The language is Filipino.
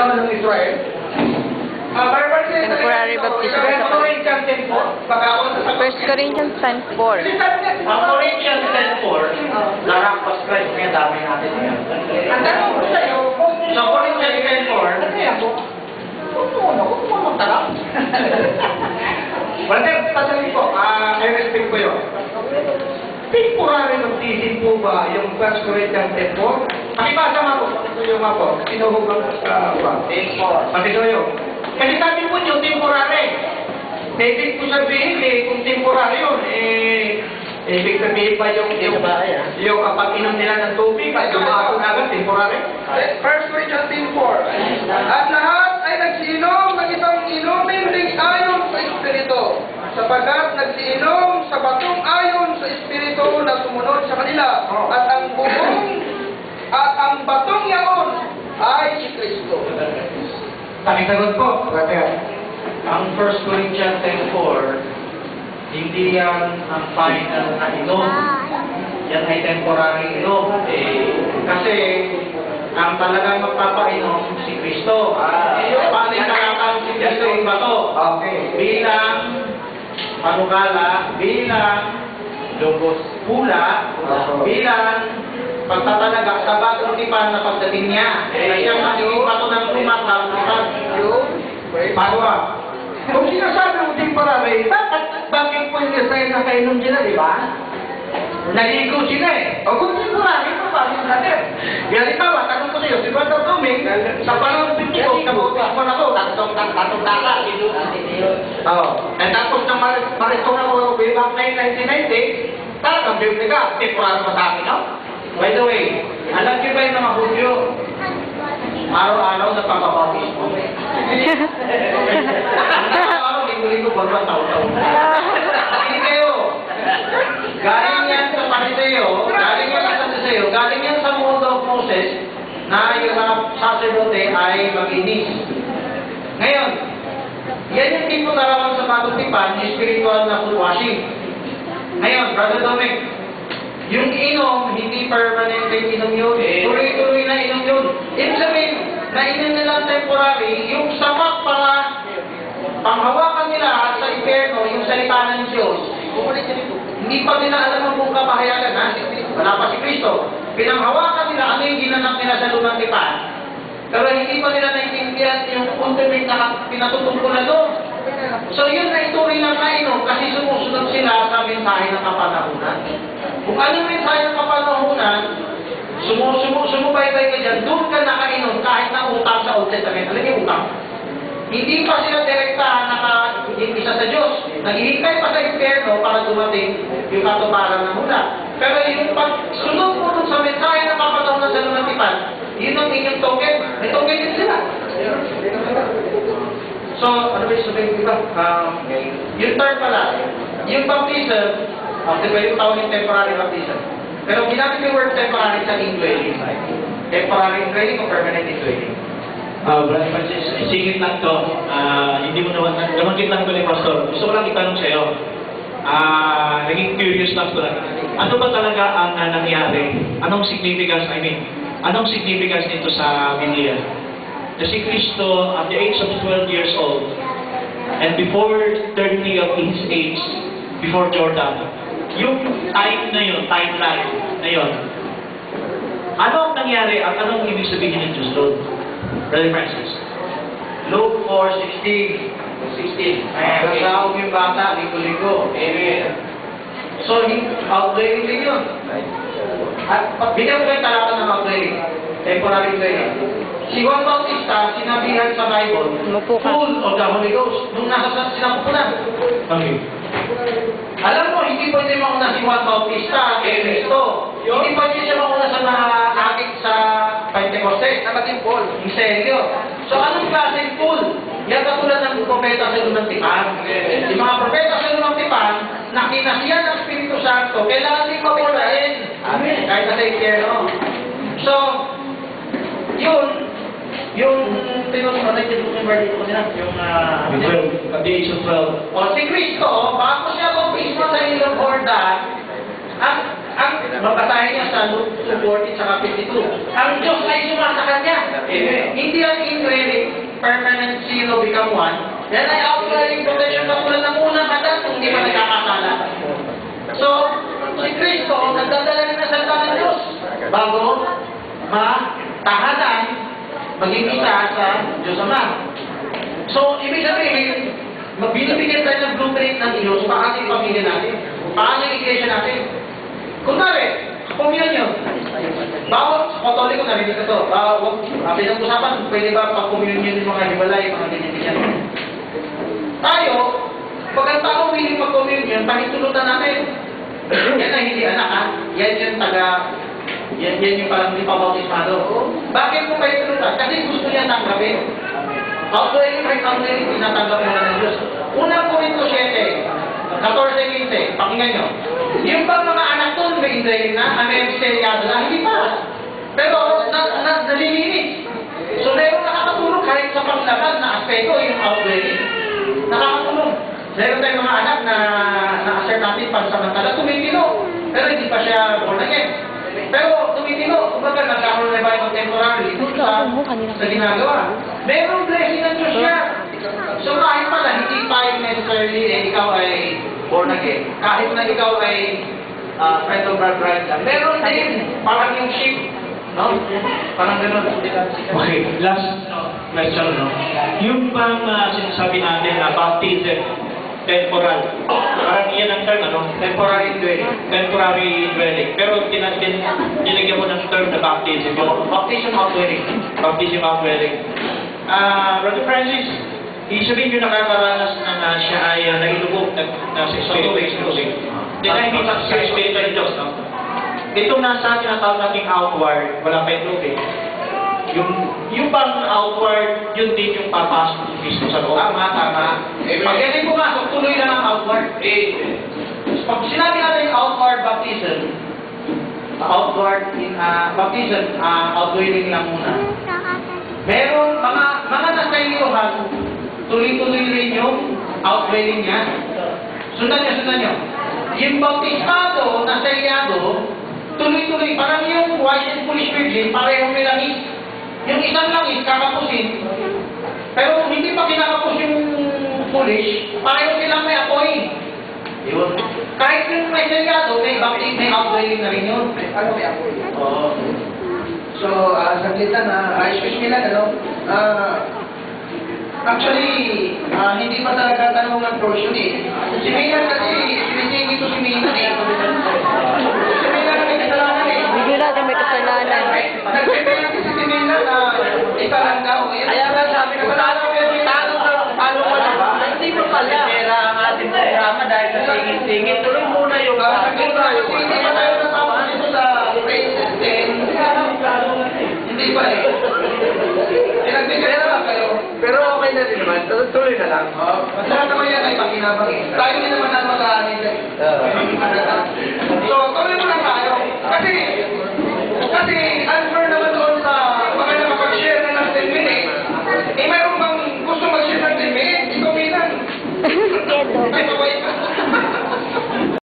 naman ng Israel. Temporary baptism sa Corinthians 10:4. 1 Corinthians 10:4. Ang Corinthians 10:4, narampas Christ, kaya dami natin yan. Ang tanong ko sa'yo, Sa Corinthians 10:4, ano yan po? Huwag mo magtanong. Brother, tatanungin ko, I respect ko yun. Temporary baptism po ba yung 1 Corinthians 10:4? Pakibasa nga po, pakisuyo nga po. Sinuhugan sa 10:4. pakisuyo. Kasi sabi po nyo, temporary. Ibig po sabihin, kung temporary yun, ibig sabihin ba yung pag-inom nila ng tubig, at yung mga agad, temporary? 1 Corinthians 10:4. At lahat ay nagsiinom ng isang inumin ring ayon sa Espiritu, sapagkat nagsiinom sa batong ayon sa Espiritu na sumunod sa kanila, at ang batong yaon ay si Kristo. Sagot po, brother. Ang 1 Corinthians 10:4, hindi yan ang final na inom. Yan ay temporary inom. Kasi ang talagang magpapainom si Kristo. Paano yung nakakang si Kristo yung bato? Okay. Bilang panukala, bilang lubos pula, bilang pagtatalaga sa bagong tipan na pagdating niya. Kasi ang magiging bato ng lumatang tipan. Pangwa. Kung sinasabi mo temporary, bakit po yung Israel nakainom sila, di ba? Naligo sila eh. O kung temporary, ito pa rin natin. Halimbawa, tanong ko sa'yo, si Brother Doming, sa panahon ng Pintikos, nabutis mo na to, tatong daka, tapos nang marito na ko bilang 1990, talagang bibli ka, temporary pa sa akin, no? By the way, alam niyo ba yung mga Hudyo? Araw-araw na pagpapapis mo. Araw-araw, linggo-linggo, buwan taon-taon. Hindi kayo. Galing yan sa Pariseo, galing yan sa Pariseo, galing yan sa Mode of Moses, na yung mga sacerdote ay maginis. Ngayon, yan yung tipo naraman sa bagong tipan, spiritual na food washing. Ngayon, Brother Doming, yung inom, hindi permanent inom yun. Tuloy-tuloy na inom yun. Ibig sabihin, nainom nila temporary, yung sapat para panghawakan nila sa impyerno, yung salita ng Diyos, hindi pa nila alam ang buong kapahayagan, ha? Wala pa si Kristo. Pinanghawakan nila ano yung ginanap nila sa lumang tipan. Pero hindi pa nila naiintindihan yung ultimate na pinatutungkulan doon. So yun na ituloy lang na inom kasi sumusunod sila sa mensahe ng kapanahunan. Kung ano yung mensahe ng kapanahunan, sumubaybay ka dyan, doon ka nakainom kahit na utang sa Old Testament. Alam niyo utang? Hindi pa sila direkta isa sa Diyos. Naghihintay pa sa impyerno para dumating yung katuparan ng hula. Pero yung pagsunod mo dun sa mensahe ng kapanahunan sa lumang tipan, yun ang inyong token. May token din sila. So, ano ba yung sabihin ko ba? Yung third pala, yung baptism, diba yung tawag yung temporary baptism. Pero ginamit yung word temporary sa indwelling. Temporary indwelling o permanent indwelling? Brother Francis, singit lang to. Hindi mo naman lang to ni Pastor. Gusto ko lang itanong sa'yo. Naging curious lang ko lang. Ano ba talaga ang nangyari? Anong significance nito sa Biblia? Na si Kristo at the age of 12 years old and before 30 of his age, before Jordan, yung timeline na yun, ano ang nangyari at anong ibig sabihin ng Diyos doon? Brother Francis. Luke 4:16. Kasawag yung bata, ligo-ligo. Amen. So, outlaying din yun. At bigyan ko yung talata ng outlaying. Temporary outlaying. Si Juan Bautista, sinabihan sa Bible, full of the Holy Ghost, nung nasa sinapunan. Okay. Alam mo, hindi pwede mauna si Juan Bautista kay Cristo. Hindi pwede siya mauna sa mga akit sa Pentecoste, na maging full. Yung seryo. So, anong klaseng full? Yan katulad ng propeta sa Lumang Tipan. Yung mga propeta sa Lumang Tipan, na kinasiyan ng Espiritu Santo, kailangan din mapulain. Amen. Kahit na sa impyerno. So, yung tinusunod yung verdict ko nila, At the age of 12. o si Kristo, bago siya baptismo sa ilong Jordan, ang mabasahin niya sa Luke 2:40 sa 52, ang Diyos ay sumasa kanya. Hindi ang indwelling permanent zero become 1, yan ay outlying protection katulad ng unang Adan kung hindi pa nagkakasala. So, si Kristo, nagdadala rin ng salita ng Diyos bago matahanan maging isa sa Diyos Ama. So, ibig sabihin, binibigyan tayo ng blueprint ng Diyos sa ating pamilya natin, paano yung iglesia natin. Kunwari, communion. Bawat Katoliko narinig ko to. Pinag-usapan, pwede ba pag-communion yung mga hibalay, mga ganyan-ganyan. Tayo, pag ang tao willing mag-communion, pahintulutan natin. Yan na hindi anak ha. Yan yung yan yung parang hindi pa bautismado. Bakit mo pahintulutan? Kasi gusto niya tanggapin. Outweighing, tinatanggap mo na ng Diyos. Unang Korinto 7, 14-15, pakinggan nyo. Yung bang mga anak doon, may indahil na, may misteryado na, hindi pa. Pero, nalilinis. So, meron nakakatulong kahit sa panglabas na aspekto, yung outweighing. Nakakatulong. Meron tayong mga anak na na-assert natin pansamantala, tumitino. Pero hindi pa siya born again. Pero tumitino, kumbaga nagkakaroon na ba yung temporary sa ginagawa. Merong blessing ng Diyos siya. So kahit pala, hindi pa yung necessarily ikaw ay born again. Kahit na ikaw ay friend of our bride lang. Meron din, parang yung sheep. No? Parang gano'n. Okay, last question, no? Yung bang sinasabi natin na baptism, temporal. Parang iyan ang term, ano? Temporary dwelling. Temporary dwelling. Pero nilagyan mo ng term na baptism. Yung Baptism of dwelling. baptism of dwelling. Brother Francis, sabihin nyo nakakaranas na siya ay nahilubog na sa Espiritu Exclusive. Hindi na hindi sa Espiritu ng Diyos, no? Ito nasa tinatawag nating outward, wala pa yung loob eh. Yung bang outward, yun din yung papasok ng Kristo sa loob. Tama. Pag yan ay pumasok, tuloy na ng outward. Pag sinabi natin outward baptism, outwelling lang muna. Merong mga nasayuhan, tuloy-tuloy rin yung outwelling niya. Sundan nyo. Yung baptismado, nasayado, tuloy-tuloy, parang yung wise and foolish virgin, parehong may langis. Yung isang langis, kakapusin. Pero hindi pa kinakapos yung foolish, pareho silang may apoy. Yun. Kahit yung may sayado, may baptism, may outwelling na rin yun. Ano may apoy? Oo. So, saglit na, excuse me lang, ano? Actually, hindi pa talaga tanong ng portion eh. Si Maynard kasi, sinisingit ko si Maynard eh. Si Maynard may kasalanan eh. Hindi natin may kasalanan. Nagpipilang kasi si Maynard na ikalang daw. Kaya nga sabi ko, paano mo na ba? Hindi mo pala. Pera ang ating programa dahil sa singit-singit. Tuloy muna yung saglit na. Kasi hindi pa tayo natapos dito sa grade 10. Hindi pa eh. Pinagbigay na lang kayo. Pero okay na din naman. Tuloy na lang. Masarap naman yan ay pakinabang eh. Tayo din naman ang mag-aanin. So, tuloy mo lang tayo. Kasi answer naman doon sa baka nakapag-share na ng 10 minutes. Eh, mayroon bang gusto mag-share ng 10 minutes? Ikaw, Minan.